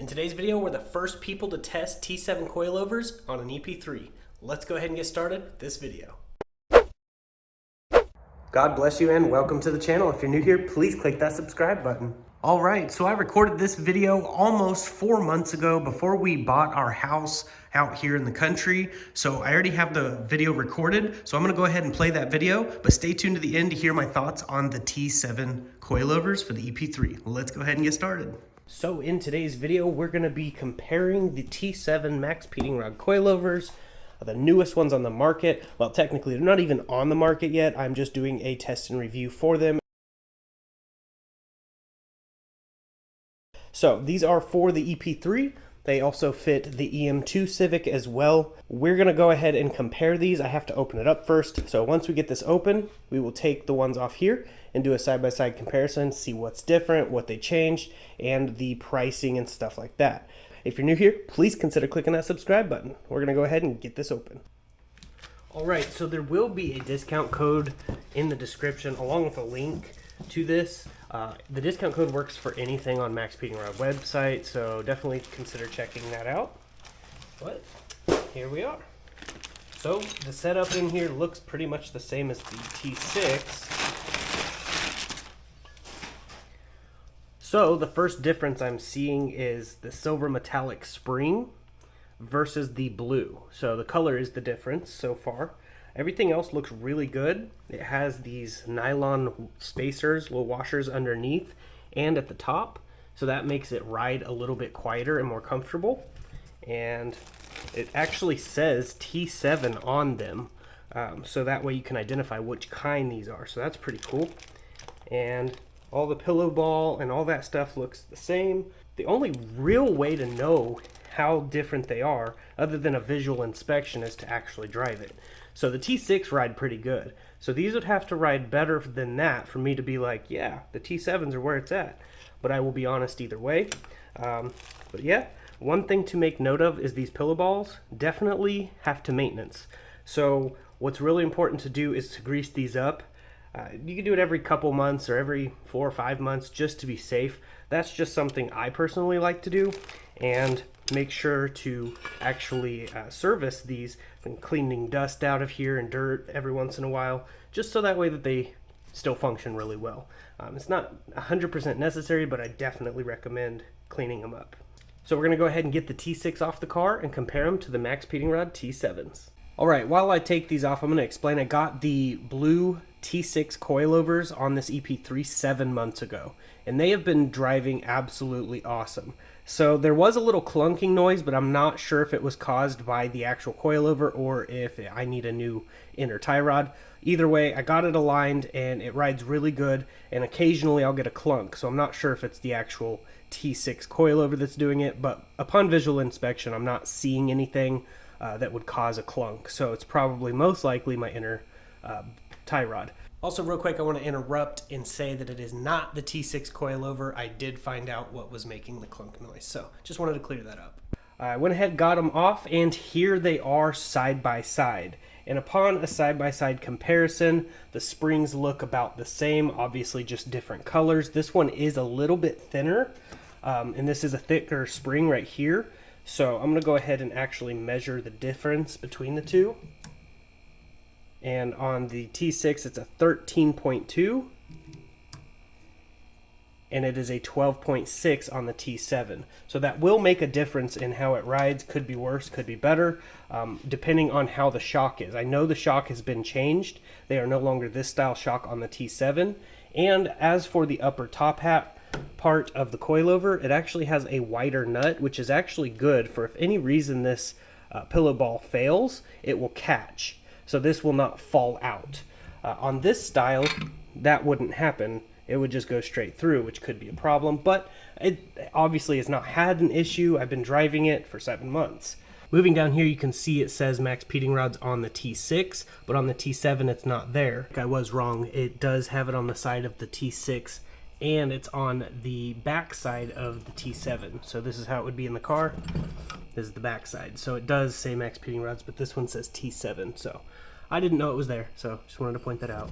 In today's video, we're the first people to test T7 coilovers on an EP3. Let's go ahead and get started with this video. God bless you and welcome to the channel. If you're new here, please click that subscribe button. All right, so I recorded this video almost 4 months ago before we bought our house out here in the country. So I already have the video recorded. So I'm gonna go ahead and play that video, but stay tuned to the end to hear my thoughts on the T7 coilovers for the EP3. Let's go ahead and get started. So in today's video, we're gonna be comparing the T7 Maxpeedingrod coilovers, the newest ones on the market. Well, technically they're not even on the market yet. I'm just doing a test and review for them. So these are for the EP3. They also fit the EM2 Civic as well. We're gonna go ahead and compare these. I have to open it up first. So once we get this open, we will take the ones off here and do a side-by-side comparison, see what's different, what they changed, and the pricing and stuff like that. If you're new here, please consider clicking that subscribe button. We're gonna go ahead and get this open. All right, so there will be a discount code in the description along with a link to this. The discount code works for anything on Maxpeedingrod website, so definitely consider checking that out. But here we are. So the setup in here looks pretty much the same as the T6. So the first difference I'm seeing is the silver metallic spring versus the blue. So the color is the difference so far. Everything else looks really good. It has these nylon spacers, little washers underneath and at the top. So that makes it ride a little bit quieter and more comfortable. And it actually says T7 on them. So that way you can identify which kind these are. So that's pretty cool. And all the pillow ball and all that stuff looks the same. The only real way to know how different they are, other than a visual inspection, is to actually drive it. So the T6 ride pretty good. So these would have to ride better than that for me to be like, yeah, the T7s are where it's at. But I will be honest either way. But yeah, one thing to make note of is these pillow balls definitely have to maintenance. So what's really important to do is to grease these up. You can do it every couple months or every 4 or 5 months just to be safe. That's just something I personally like to do. And make sure to actually service these and cleaning dust out of here and dirt every once in a while, just so that way that they still function really well. It's not 100% necessary, but I definitely recommend cleaning them up. So we're gonna go ahead and get the T6 off the car and compare them to the Maxpeedingrod T7s. All right, while I take these off, I'm gonna explain. I got the blue T6 coilovers on this EP3 7 months ago, and they have been driving absolutely awesome. So there was a little clunking noise, but I'm not sure if it was caused by the actual coilover or if I need a new inner tie rod. Either way, I got it aligned and it rides really good, and occasionally I'll get a clunk, so I'm not sure if it's the actual T6 coilover that's doing it, but upon visual inspection I'm not seeing anything that would cause a clunk, so it's probably most likely my inner tie rod. Also, real quick, I want to interrupt and say that it is not the T6 coilover. I did find out what was making the clunk noise, so just wanted to clear that up. I went ahead, got them off, and here they are side by side. And upon a side-by-side comparison, the springs look about the same, obviously just different colors. This one is a little bit thinner, and this is a thicker spring right here. So I'm going to go ahead and actually measure the difference between the two. And on the T6, it's a 13.2, and it is a 12.6 on the T7. So that will make a difference in how it rides. Could be worse, could be better, depending on how the shock is. I know the shock has been changed. They are no longer this style shock on the T7. And as for the upper top hat part of the coilover, it actually has a wider nut, which is actually good for if any reason this pillow ball fails, it will catch. So this will not fall out. On this style, that wouldn't happen. It would just go straight through, which could be a problem, but it obviously has not had an issue. I've been driving it for 7 months. Moving down here, you can see it says Maxpeedingrods on the T6, but on the T7, it's not there. I was wrong. It does have it on the side of the T6, and it's on the back side of the T7. So this is how it would be in the car. This is the back side. So it does say Maxpeedingrods, but this one says T7. So I didn't know it was there, so just wanted to point that out.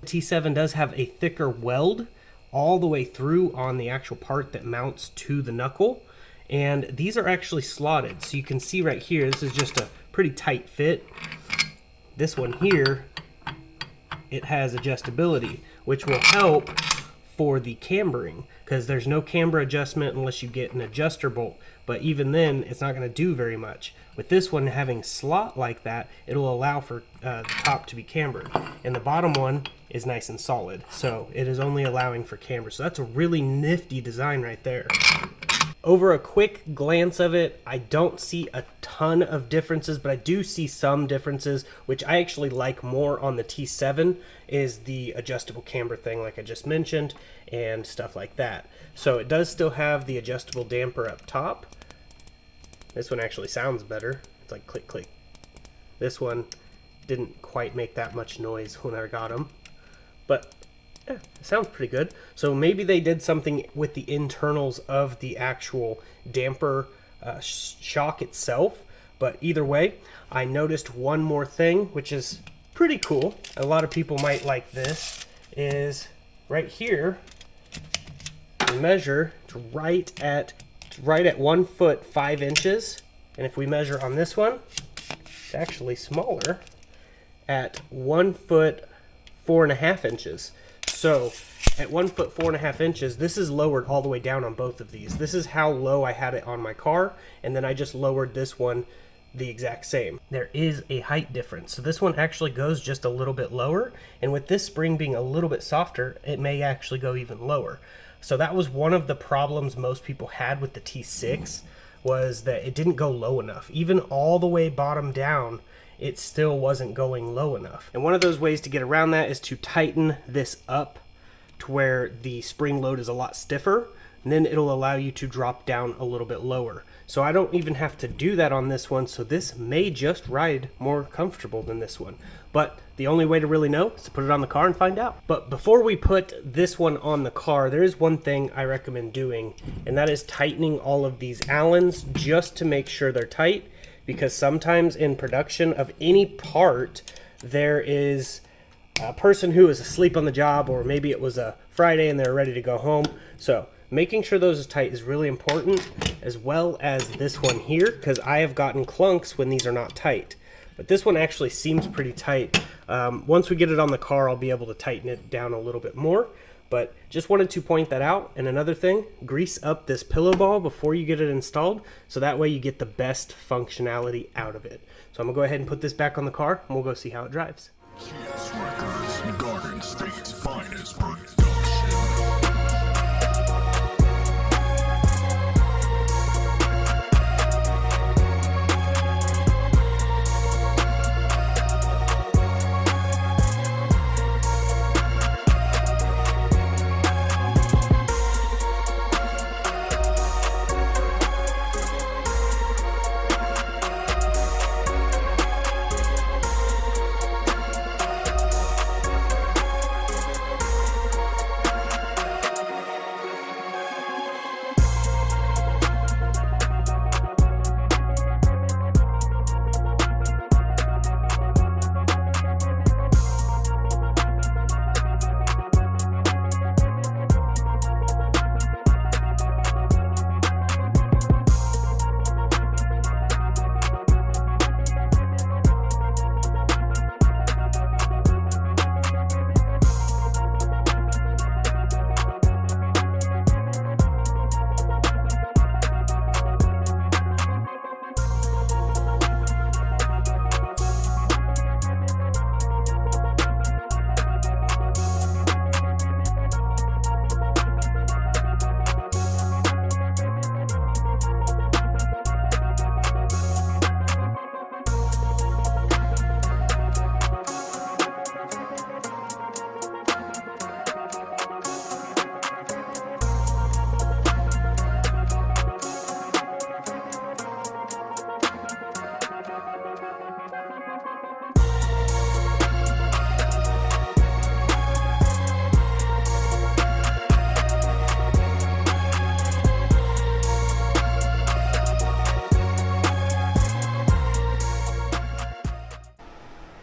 T7 does have a thicker weld all the way through on the actual part that mounts to the knuckle, And these are actually slotted, so you can see right here, this is just a pretty tight fit. This one here, it has adjustability, which will help for the cambering, because there's no camber adjustment unless you get an adjuster bolt, but even then it's not going to do very much. With this one having slot like that, it'll allow for the top to be cambered, and the bottom one is nice and solid, so it is only allowing for camber. So that's a really nifty design right there. Over a quick glance of it, I don't see a ton of differences, but I do see some differences, which I actually like more on the T7, is the adjustable camber thing like I just mentioned, and stuff like that. So it does still have the adjustable damper up top. This one actually sounds better. It's like click, click. This one didn't quite make that much noise when I got them, but yeah, it sounds pretty good. So maybe they did something with the internals of the actual damper shock itself. But either way, I noticed one more thing, which is pretty cool. A lot of people might like this, is right here, we measure, it's right at 1 foot 5 inches. And if we measure on this one, it's actually smaller at 1 foot 4.5 inches. So at 1 foot 4.5 inches, this is lowered all the way down on both of these. This is how low I had it on my car, and then I just lowered this one the exact same. There is a height difference. So this one actually goes just a little bit lower, and with this spring being a little bit softer, it may actually go even lower. So that was one of the problems most people had with the T6, was that it didn't go low enough. Even all the way bottom down, it still wasn't going low enough. And one of those ways to get around that is to tighten this up to where the spring load is a lot stiffer, and then it'll allow you to drop down a little bit lower. So I don't even have to do that on this one, so this may just ride more comfortable than this one. But the only way to really know is to put it on the car and find out. But before we put this one on the car, there is one thing I recommend doing, and that is tightening all of these Allens just to make sure they're tight. Because sometimes in production of any part, there is a person who is asleep on the job, or maybe it was a Friday and they're ready to go home. So making sure those are tight is really important, as well as this one here, because I have gotten clunks when these are not tight. But this one actually seems pretty tight. Once we get it on the car, I'll be able to tighten it down a little bit more. But just wanted to point that out. And another thing, grease up this pillow ball before you get it installed, so that way you get the best functionality out of it. So I'm gonna go ahead and put this back on the car, and we'll go see how it drives. Records, Garden State's finest production.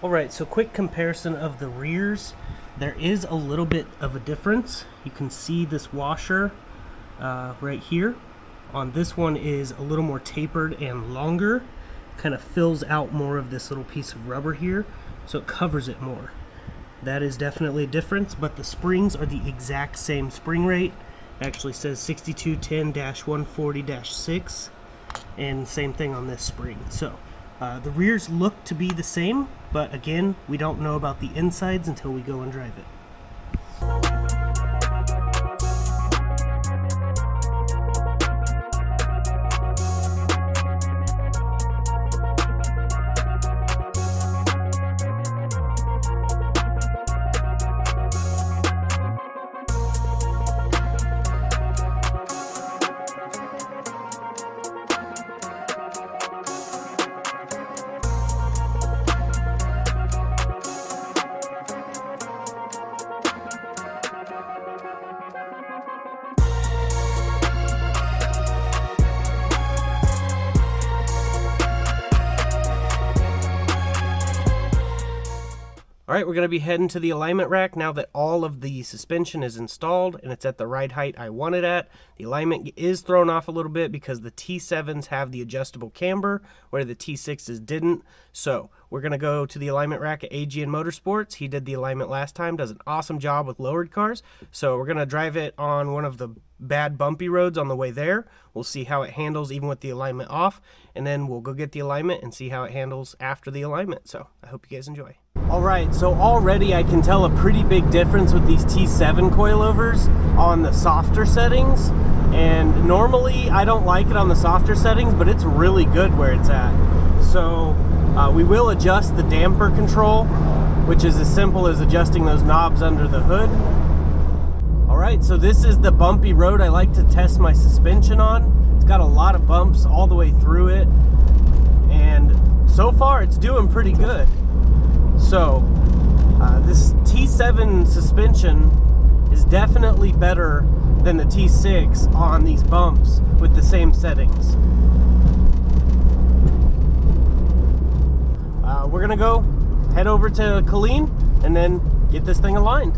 Alright, so quick comparison of the rears. There is a little bit of a difference. You can see this washer right here on this one is a little more tapered and longer, kind of fills out more of this little piece of rubber here, so it covers it more. That is definitely a difference, but the springs are the exact same spring rate. It actually says 6210-140-6, and same thing on this spring. So the rears look to be the same, but again, we don't know about the insides until we go and drive it. All right, we're going to be heading to the alignment rack now that all of the suspension is installed and it's at the right height I want it at. The alignment is thrown off a little bit because the T7s have the adjustable camber where the T6s didn't. So we're going to go to the alignment rack at AGN Motorsports. He did the alignment last time, does an awesome job with lowered cars. So we're going to drive it on one of the bad bumpy roads on the way there. We'll see how it handles even with the alignment off, and then we'll go get the alignment and see how it handles after the alignment. So I hope you guys enjoy. Alright, so already I can tell a pretty big difference with these T7 coilovers on the softer settings, and normally I don't like it on the softer settings, but it's really good where it's at. So we will adjust the damper control, which is as simple as adjusting those knobs under the hood. Alright, so this is the bumpy road I like to test my suspension on. It's got a lot of bumps all the way through it, and so far it's doing pretty good. So this T7 suspension is definitely better than the T6 on these bumps with the same settings. We're gonna go head over to Killeen and then get this thing aligned.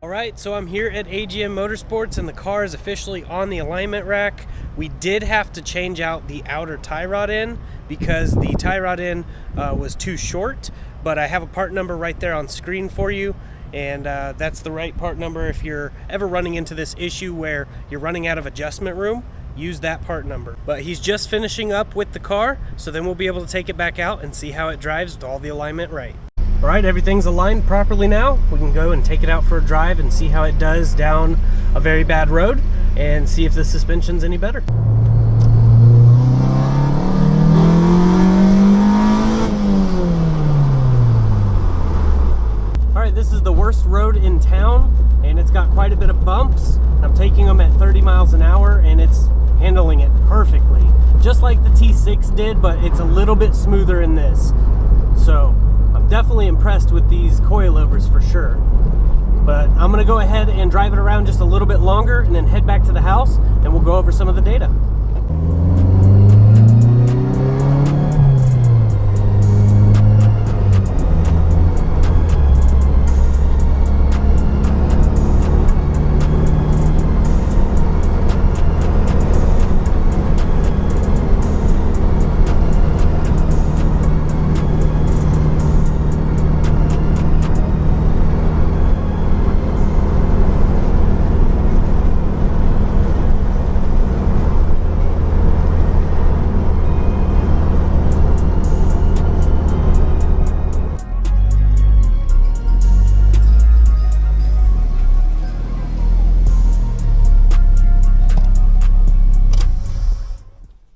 Alright, so I'm here at AGN Motorsports and the car is officially on the alignment rack. We did have to change out the outer tie rod end because the tie rod end was too short, but I have a part number right there on screen for you, and that's the right part number if you're ever running into this issue where you're running out of adjustment room. Use that part number. But he's just finishing up with the car, so then we'll be able to take it back out and see how it drives with all the alignment right. Alright, everything's aligned properly now. We can go and take it out for a drive and see how it does down a very bad road and see if the suspension's any better. Alright, this is the worst road in town and it's got quite a bit of bumps. I'm taking them at 30 miles an hour and it's handling it perfectly. Just like the T6 did, but it's a little bit smoother in this. So I'm definitely impressed with these coilovers for sure. But I'm gonna go ahead and drive it around just a little bit longer and then head back to the house and we'll go over some of the data.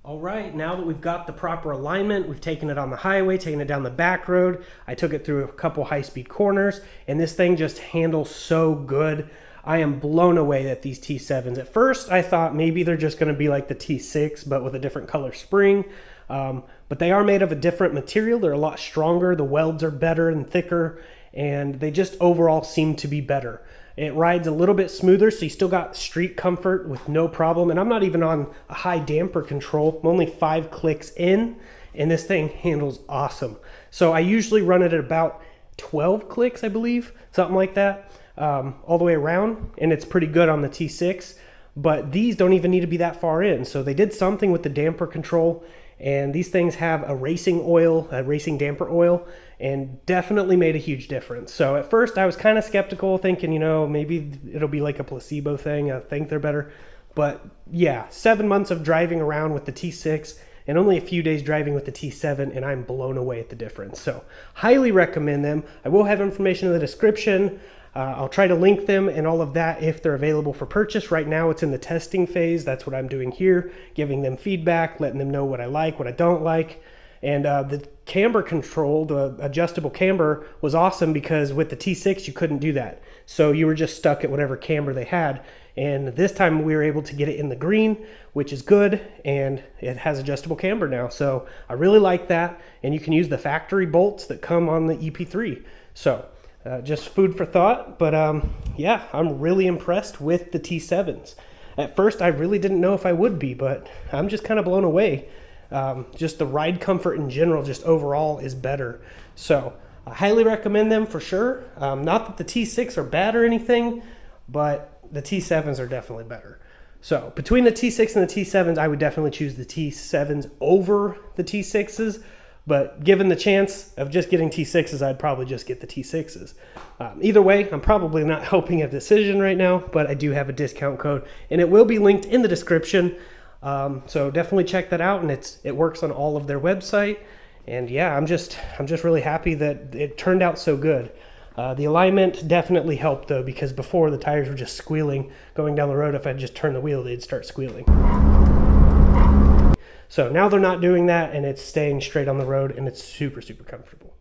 All right, now that we've got the proper alignment, we've taken it on the highway, taken it down the back road. I took it through a couple high-speed corners, and this thing just handles so good. I am blown away at these T7s. At first, I thought maybe they're just going to be like the T6, but with a different color spring. But they are made of a different material. They're a lot stronger. The welds are better and thicker, and they just overall seem to be better. It rides a little bit smoother, so you still got street comfort with no problem. And I'm not even on a high damper control. I'm only 5 clicks in, and this thing handles awesome. So I usually run it at about 12 clicks, I believe, something like that, all the way around, and it's pretty good on the T6. But these don't even need to be that far in. So they did something with the damper control, and these things have a racing oil, a racing damper oil, and definitely made a huge difference. So at first I was kind of skeptical, thinking, you know, maybe it'll be like a placebo thing. I think they're better. But yeah, 7 months of driving around with the T6 and only a few days driving with the T7, and I'm blown away at the difference. So highly recommend them. I will have information in the description. I'll try to link them and all of that if they're available for purchase. Right now it's in the testing phase. That's what I'm doing here, giving them feedback, letting them know what I like, what I don't like. And the camber control, the adjustable camber, was awesome because with the T6 you couldn't do that. So you were just stuck at whatever camber they had. And this time we were able to get it in the green, which is good, and it has adjustable camber now. So I really like that. And you can use the factory bolts that come on the EP3. So just food for thought. But yeah, I'm really impressed with the T7s. At first I really didn't know if I would be, but I'm just kind of blown away. Just the ride comfort in general, just overall, is better. So I highly recommend them for sure. Not that the T6 are bad or anything, but the T7s are definitely better. So between the T6 and the T7s, I would definitely choose the T7s over the T6s. But given the chance of just getting T6s, I'd probably just get the T6s. Either way, I'm probably not helping a decision right now, but I do have a discount code, and it will be linked in the description. So definitely check that out, and it works on all of their website. And yeah, I'm just really happy that it turned out so good. The alignment definitely helped though, because before the tires were just squealing going down the road. If I just turn the wheel, they'd start squealing. So now they're not doing that, and it's staying straight on the road, and it's super, super comfortable.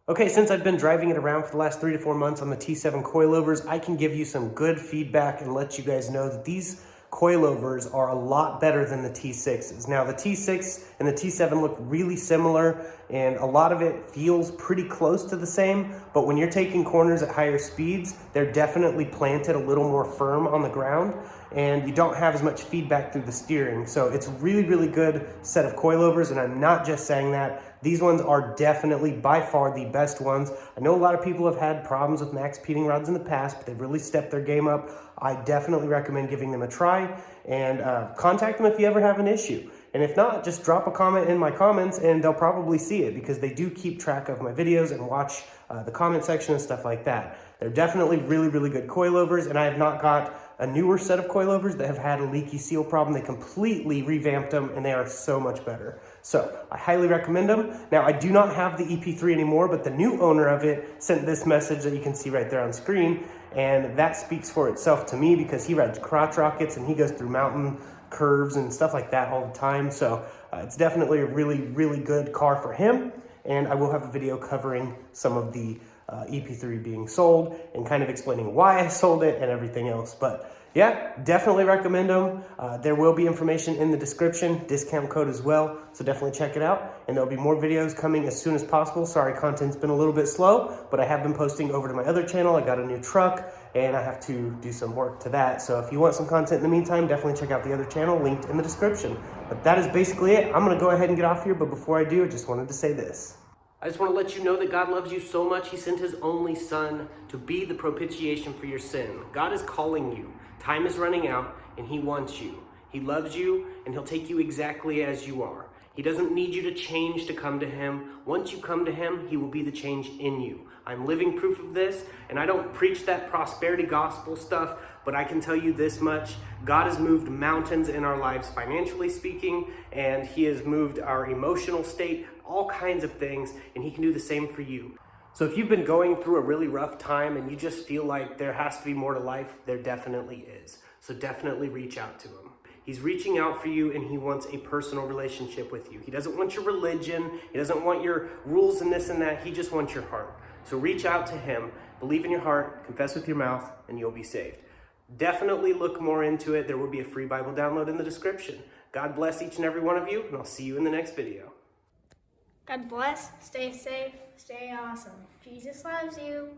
Okay, since I've been driving it around for the last 3 to 4 months on the T7 coilovers, I can give you some good feedback and let you guys know that these coilovers are a lot better than the T6s. Now the T6 and the T7 look really similar, and a lot of it feels pretty close to the same, but when you're taking corners at higher speeds, they're definitely planted a little more firm on the ground, and you don't have as much feedback through the steering. So it's a really, really good set of coilovers, and I'm not just saying that. These ones are definitely by far the best ones. I know a lot of people have had problems with Maxpeedingrods in the past, but they've really stepped their game up. I definitely recommend giving them a try, and contact them if you ever have an issue. And if not, just drop a comment in my comments and they'll probably see it, because they do keep track of my videos and watch the comment section and stuff like that. They're definitely really, really good coilovers, and I have not got a newer set of coilovers that have had a leaky seal problem. They completely revamped them, and they are so much better. So I highly recommend them. Now, I do not have the EP3 anymore, but the new owner of it sent this message that you can see right there on screen, and that speaks for itself to me, because he rides crotch rockets and he goes through mountain curves and stuff like that all the time. So it's definitely a really, really good car for him, and I will have a video covering some of the EP3 being sold and kind of explaining why I sold it and everything else. But yeah, definitely recommend them. There will be information in the description, discount code as well, so definitely check it out. And there'll be more videos coming as soon as possible. Sorry, content's been a little bit slow, but I have been posting over to my other channel. I got a new truck, and I have to do some work to that. So if you want some content in the meantime, definitely check out the other channel linked in the description. But that is basically it. I'm gonna go ahead and get off here, but before I do, I just wanted to say this. I just want to let you know that God loves you so much, he sent his only son to be the propitiation for your sin. God is calling you. Time is running out, and he wants you. He loves you, and he'll take you exactly as you are. He doesn't need you to change to come to him. Once you come to him, he will be the change in you. I'm living proof of this, and I don't preach that prosperity gospel stuff, but I can tell you this much. God has moved mountains in our lives, financially speaking, and he has moved our emotional state, all kinds of things, and he can do the same for you. So if you've been going through a really rough time and you just feel like there has to be more to life, there definitely is. So definitely reach out to him. He's reaching out for you, and he wants a personal relationship with you. He doesn't want your religion. He doesn't want your rules and this and that. He just wants your heart. So reach out to him, believe in your heart, confess with your mouth, and you'll be saved. Definitely look more into it. There will be a free Bible download in the description. God bless each and every one of you, and I'll see you in the next video. God bless, stay safe, stay awesome. Jesus loves you.